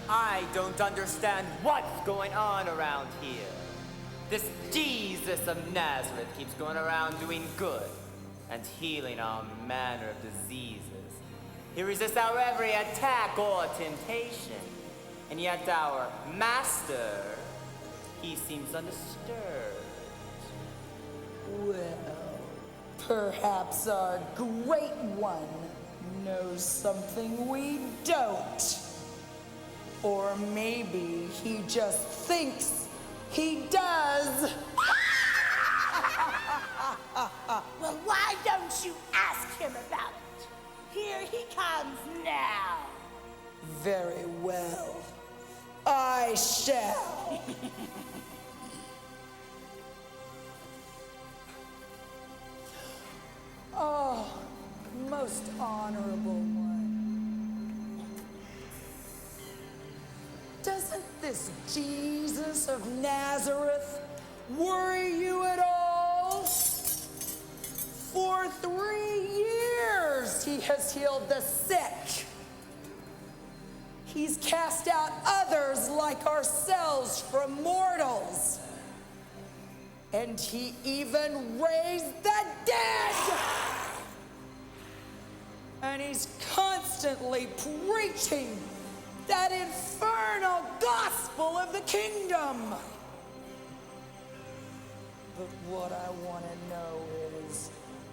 I don't understand what's going on around here. This Jesus of Nazareth keeps going around doing good and healing all manner of diseases. He resists our every attack or temptation. And yet our master, he seems undisturbed. Well, perhaps our great one knows something we don't. Or maybe he just thinks he does. Well, why don't you ask him about it? Here he comes now. Very well. I shall. Oh, most honorable one. Doesn't this Jesus of Nazareth worry you at all? For 3 years he has healed the sick. He's cast out others like ourselves from mortals. And he even raised the dead! And he's constantly preaching that infernal gospel of the kingdom. But what I want to know is,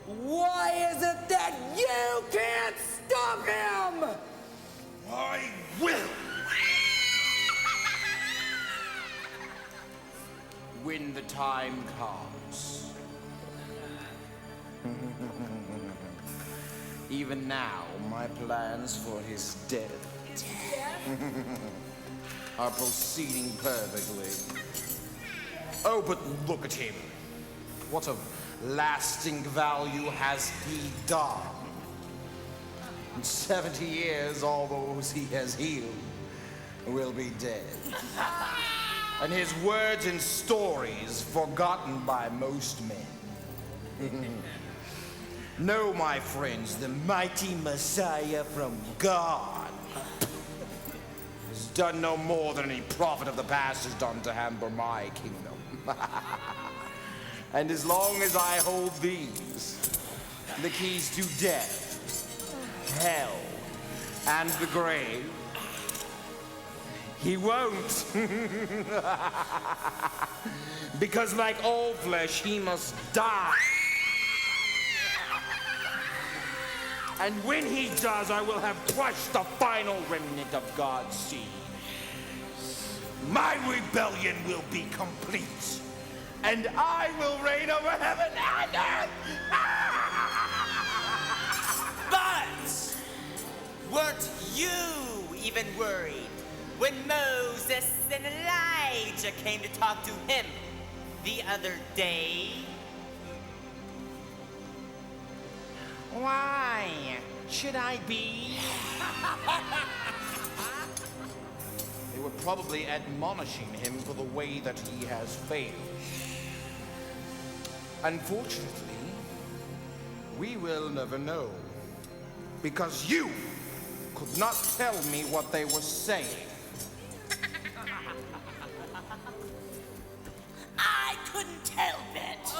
why is it that you can't stop him? I will! When the time comes. Even now, my plans for his death are proceeding perfectly. Oh, but look at him. What of lasting value has he done? In 70 years, all those he has healed will be dead. And his words and stories forgotten by most men. No, my friends, the mighty Messiah from God has done no more than any prophet of the past has done to hamper my kingdom. And as long as I hold these, the keys to death, hell, and the grave, he won't. Because like all flesh, he must die. And when he does, I will have crushed the final remnant of God's seed. My rebellion will be complete, and I will reign over heaven and earth. But weren't you even worried when Moses and Elijah came to talk to him the other day? Why should I be? They were probably admonishing him for the way that he has failed. Unfortunately, we will never know, because you could not tell me what they were saying. I couldn't help it.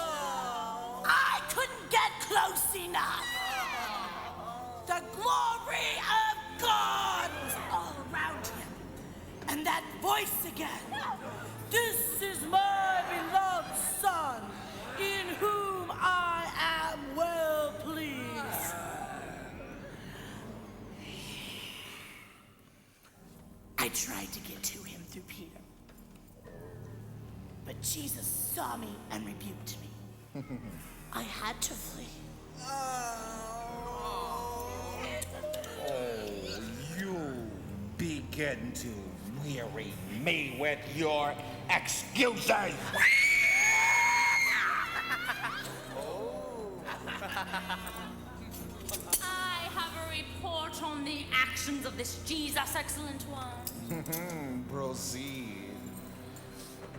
I couldn't get close enough. The glory of God was all around him. And that voice again. This is my beloved Son, in whom I am well pleased. I tried to get to him through Peter. But Jesus saw me and rebuked me. I had to flee. Oh, you begin to weary me with your excuses. I have a report on the actions of this Jesus, excellent one. Proceed.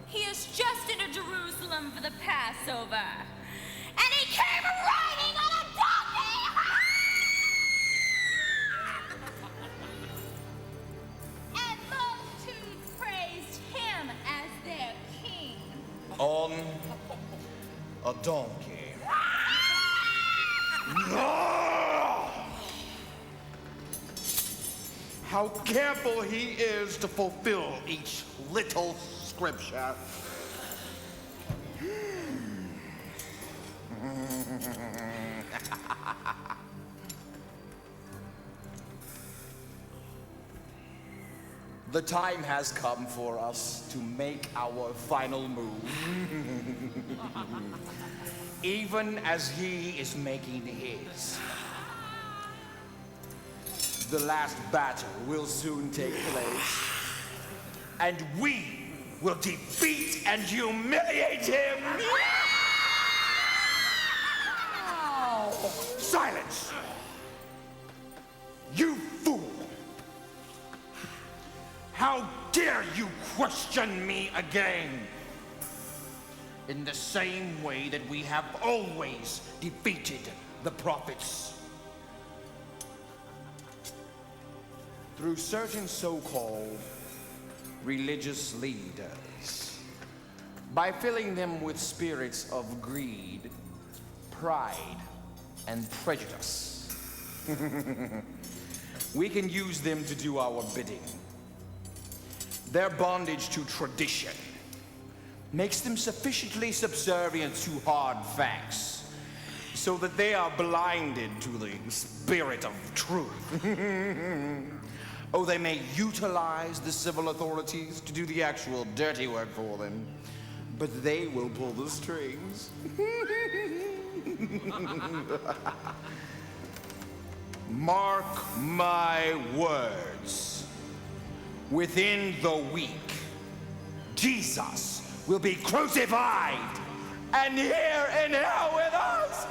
He is just into Jerusalem for the Passover. And he came riding on a donkey! And the donkey. How careful he is to fulfill each little scripture. The time has come for us to make our final move. Even as he is making his. The last battle will soon take place, and we will defeat and humiliate him! Silence! You fool! How dare you question me again? In the same way that we have always defeated the prophets. Through certain so-called religious leaders, by filling them with spirits of greed, pride, and prejudice. We can use them to do our bidding. Their bondage to tradition makes them sufficiently subservient to hard facts, so that they are blinded to the spirit of truth. Oh, they may utilize the civil authorities to do the actual dirty work for them, but they will pull the strings. Mark my words. Within the week, Jesus will be crucified and here in hell with us